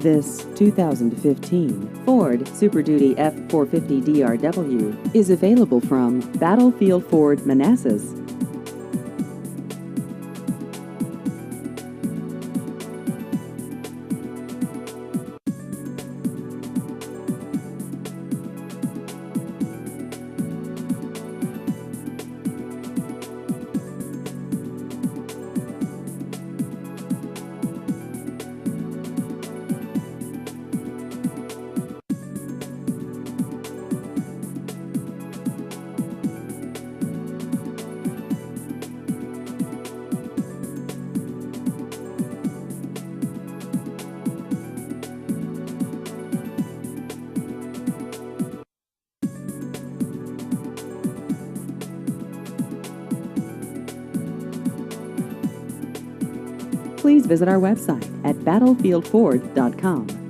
This 2015 Ford Super Duty F450 DRW is available from Battlefield Ford, Manassas. Please visit our website at battlefieldford.com.